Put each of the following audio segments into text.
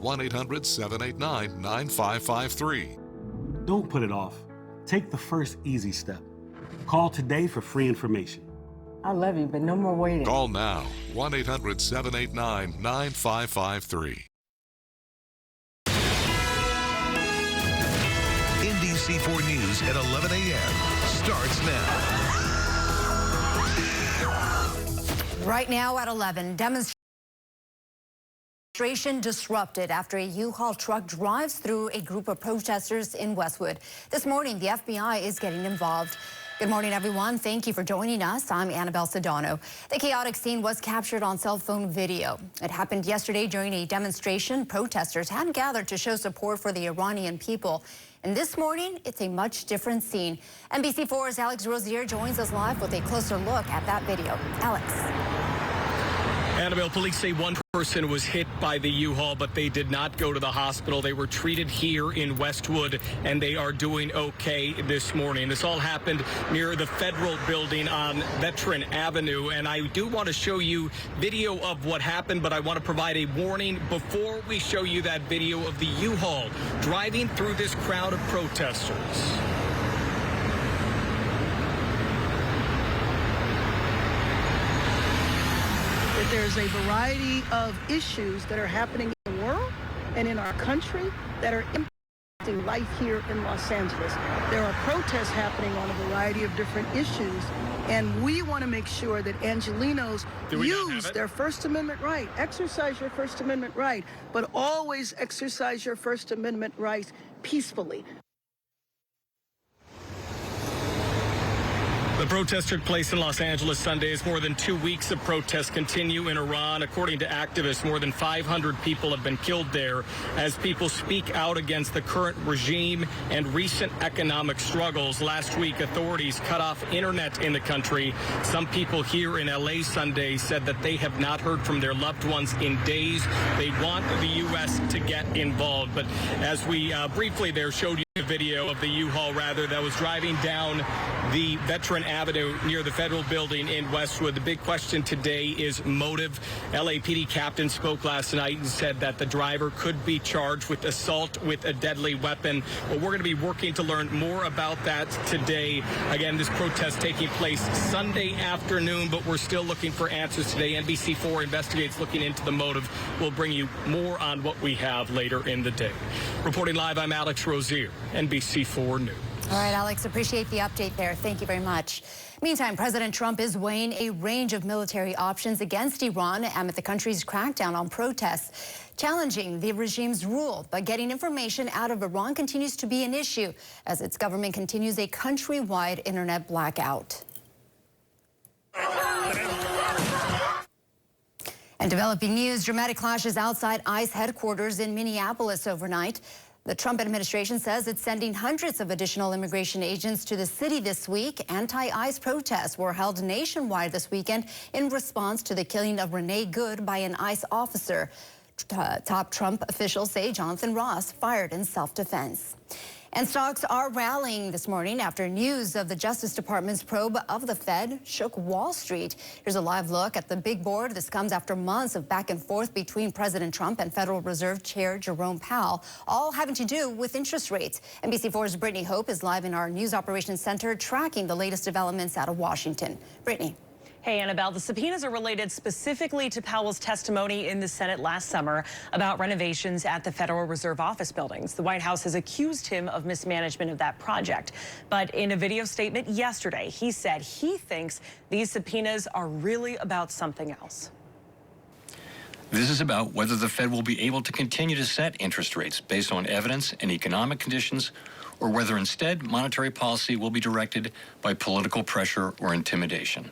1-800-789-9553. Don't put it off. Take the first easy step. Call today for free information. I love you, but no more waiting. Call now, 1-800-789-9553. NBC4 News at 11 a.m. starts now. Right now at 11, demonstration disrupted after a U-Haul truck drives through a group of protesters in Westwood. This morning, the FBI is getting involved. Good morning, everyone. Thank you for joining us. I'm Annabelle Sedano. The chaotic scene was captured on cell phone video. It happened yesterday during a demonstration. Protesters had gathered to show support for the Iranian people. And this morning, it's a much different scene. NBC4's Alex Rosier joins us live with a closer look at that video. Alex. Annabelle, police say one person was hit by the U-Haul, but they did not go to the hospital. They were treated here in Westwood, and they are doing okay this morning. This all happened near the federal building on Veteran Avenue, and I do want to show you video of what happened, but I want to provide a warning before we show you that video of the U-Haul driving through this crowd of protesters. There's a variety of issues that are happening in the world and in our country that are impacting life here in Los Angeles. There are protests happening on a variety of different issues, and we want to make sure that Angelenos use their First Amendment right, exercise your First Amendment right, but always exercise your First Amendment right peacefully. The protest took place in Los Angeles Sunday as more than 2 weeks of protests continue in Iran. According to activists, more than 500 people have been killed there as people speak out against the current regime and recent economic struggles. Last week, authorities cut off internet in the country. Some people here in LA Sunday said that they have not heard from their loved ones in days. They want the U.S. to get involved. But as we briefly there showed you a video of the U-Haul, that was driving down the Veteran Avenue near the federal building in Westwood. The big question today is motive. LAPD captain spoke last night and said that the driver could be charged with assault with a deadly weapon. Well, we're going to be working to learn more about that today. Again, this protest taking place Sunday afternoon, but we're still looking for answers today. NBC4 investigates looking into the motive. We'll bring you more on what we have later in the day. Reporting live, I'm Alex Rosier, NBC4 News. All right, Alex, appreciate the update there. Thank you very much. Meantime, President Trump is weighing a range of military options against Iran amid the country's crackdown on protests, challenging the regime's rule. But getting information out of Iran continues to be an issue as its government continues a countrywide internet blackout. And developing news, dramatic clashes outside ICE headquarters in Minneapolis overnight. The Trump administration says it's sending hundreds of additional immigration agents to the city this week. Anti-ICE protests were held nationwide this weekend in response to the killing of Renee Good by an ICE officer. Top Trump officials say Jonathan Ross fired in self-defense. And stocks are rallying this morning after news of the Justice Department's probe of the Fed shook Wall Street. Here's a live look at the big board. This comes after months of back and forth between President Trump and Federal Reserve Chair Jerome Powell, all having to do with interest rates. NBC4's Brittany Hope is live in our News Operations Center tracking the latest developments out of Washington. Brittany. Hey, Annabelle, the subpoenas are related specifically to Powell's testimony in the Senate last summer about renovations at the Federal Reserve office buildings. The White House has accused him of mismanagement of that project. But in a video statement yesterday, he said he thinks these subpoenas are really about something else. This is about whether the Fed will be able to continue to set interest rates based on evidence and economic conditions, or whether instead monetary policy will be directed by political pressure or intimidation.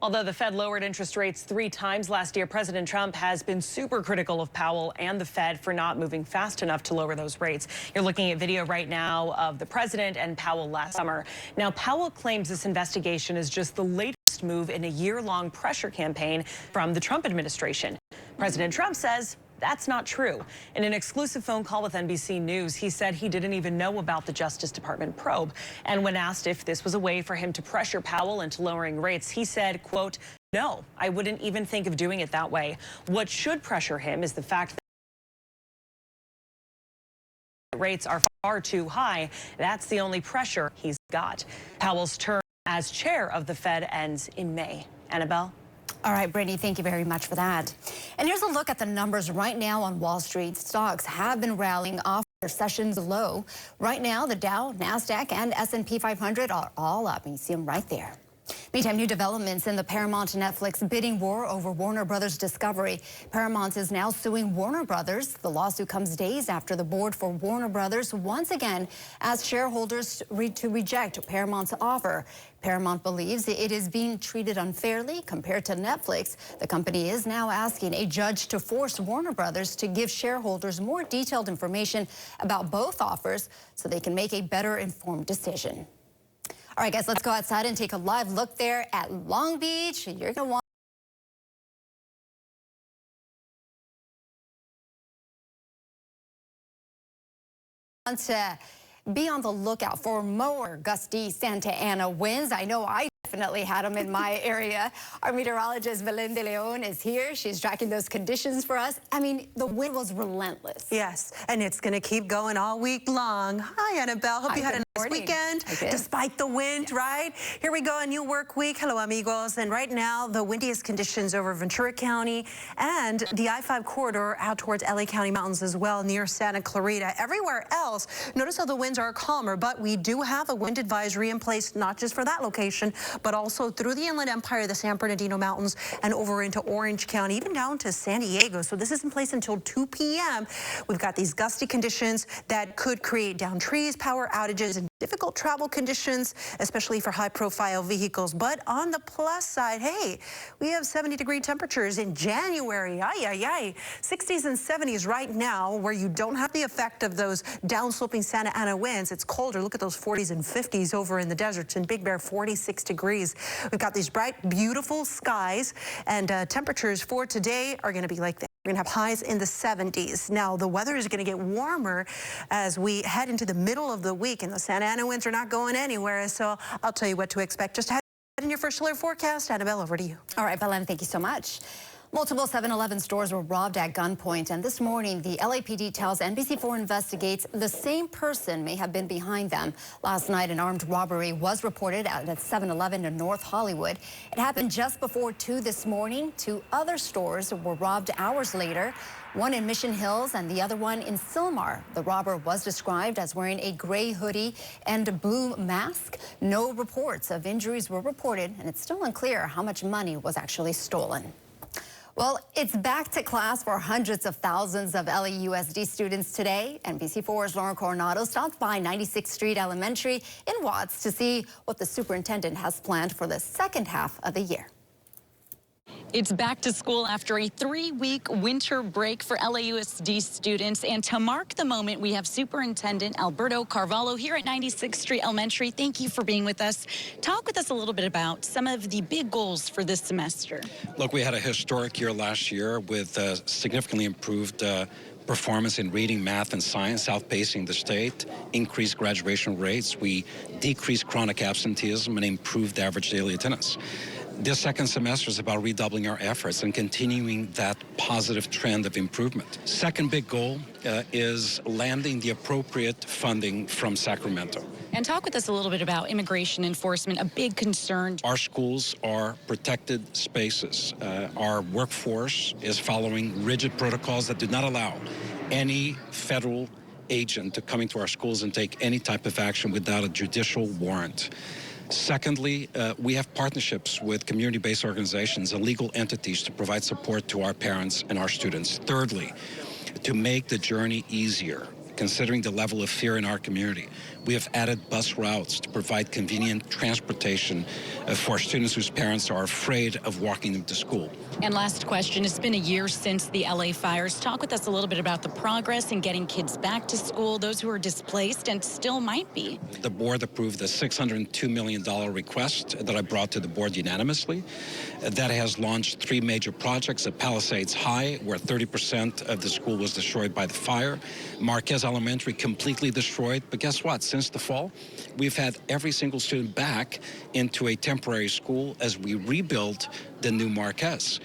Although the Fed lowered interest rates 3 times last year, President Trump has been super critical of Powell and the Fed for not moving fast enough to lower those rates. You're looking at video right now of the president and Powell last summer. Now, Powell claims this investigation is just the latest move in a year-long pressure campaign from the Trump administration. President Trump says that's not true. In an exclusive phone call with NBC News, he said he didn't even know about the Justice Department probe. And when asked if this was a way for him to pressure Powell into lowering rates, he said, quote, "No, I wouldn't even think of doing it that way. What should pressure him is the fact that rates are far too high. That's the only pressure he's got. Powell's term as chair of the Fed ends in May. Annabelle? All right, Brittany, thank you very much for that. And here's a look at the numbers right now on Wall Street. Stocks have been rallying off their sessions low. Right now, the Dow, NASDAQ, and S&P 500 are all up. And you see them right there. Meantime, new developments in the Paramount-Netflix bidding war over Warner Brothers Discovery. Paramount is now suing Warner Brothers. The lawsuit comes days after the board for Warner Brothers once again asked shareholders to reject Paramount's offer. Paramount believes it is being treated unfairly compared to Netflix. The company is now asking a judge to force Warner Brothers to give shareholders more detailed information about both offers so they can make a better informed decision. All right, guys, let's go outside and take a live look there at Long Beach. You're going to want to be on the lookout for more gusty Santa Ana winds. I know I definitely had them in my area. Our meteorologist, Belen de Leon, is here. She's tracking those conditions for us. I mean, the wind was relentless. Yes, and it's going to keep going all week long. Hi, Annabelle. Hope you had a nice weekend, despite the wind, right? Here we go, a new work week. Hello, amigos. And right now, the windiest conditions over Ventura County and the I-5 corridor out towards LA County mountains as well, near Santa Clarita. Everywhere else, notice how the winds are calmer, but we do have a wind advisory in place, not just for that location, but also through the Inland Empire, the San Bernardino Mountains, and over into Orange County, even down to San Diego. So this is in place until 2 p.m. We've got these gusty conditions that could create downed trees, power outages, and difficult travel conditions, especially for high-profile vehicles. But on the plus side, hey, we have 70-degree temperatures in January. 60s and 70s right now, where you don't have the effect of those downsloping Santa Ana winds. It's colder. Look at those 40s and 50s over in the deserts. In Big Bear, 46 degrees. We've got these bright, beautiful skies, and temperatures for today are going to be like that. We're going to have highs in the 70s. Now, the weather is going to get warmer as we head into the middle of the week, and the Santa Ana winds are not going anywhere, so I'll tell you what to expect. Just head in your first alert forecast. Annabelle, over to you. All right, Belen, thank you so much. Multiple 7-Eleven stores were robbed at gunpoint, and this morning the LAPD tells NBC4 investigates the same person may have been behind them. Last night, an armed robbery was reported at a 7-Eleven in North Hollywood. It happened just before 2 this morning. 2 other stores were robbed hours later, one in Mission Hills and the other one in Sylmar. The robber was described as wearing a gray hoodie and blue mask. No reports of injuries were reported, and it's still unclear how much money was actually stolen. Well, it's back to class for hundreds of thousands of LAUSD students today. NBC4's Lauren Coronado stopped by 96th Street Elementary in Watts to see what the superintendent has planned for the second half of the year. It's back to school after a 3-week winter break for LAUSD students. And to mark the moment, we have Superintendent Alberto Carvalho here at 96th Street Elementary. Thank you for being with us. Talk with us a little bit about some of the big goals for this semester. Look, we had a historic year last year with significantly improved performance in reading, math, and science, outpacing the state, increased graduation rates. We decreased chronic absenteeism and improved average daily attendance. This second semester is about redoubling our efforts and continuing that positive trend of improvement. Second big goal is landing the appropriate funding from Sacramento. And talk with us a little bit about immigration enforcement, a big concern. Our schools are protected spaces. Our workforce is following rigid protocols that do not allow any federal agent to come into our schools and take any type of action without a judicial warrant. Secondly, we have partnerships with community-based organizations and legal entities to provide support to our parents and our students. Thirdly, to make the journey easier, considering the level of fear in our community, we have added bus routes to provide convenient transportation for students whose parents are afraid of walking them to school. And last question, it's been a year since the LA fires. Talk with us a little bit about the progress in getting kids back to school, those who are displaced and still might be. The board approved a $602 million request that I brought to the board unanimously. That has launched 3 major projects at Palisades High, where 30% of the school was destroyed by the fire. Marquez Elementary completely destroyed, but guess what? Since the fall, we've had every single student back into a temporary school as we rebuild the new Marquez.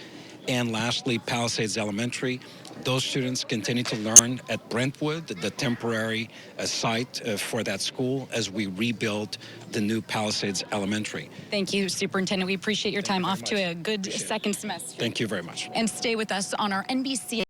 And lastly, Palisades Elementary, those students continue to learn at Brentwood, the temporary site for that school, as we rebuild the new Palisades Elementary. Thank you, Superintendent. We appreciate your time. Off to a good second semester. Thank you very much. And stay with us on our NBC.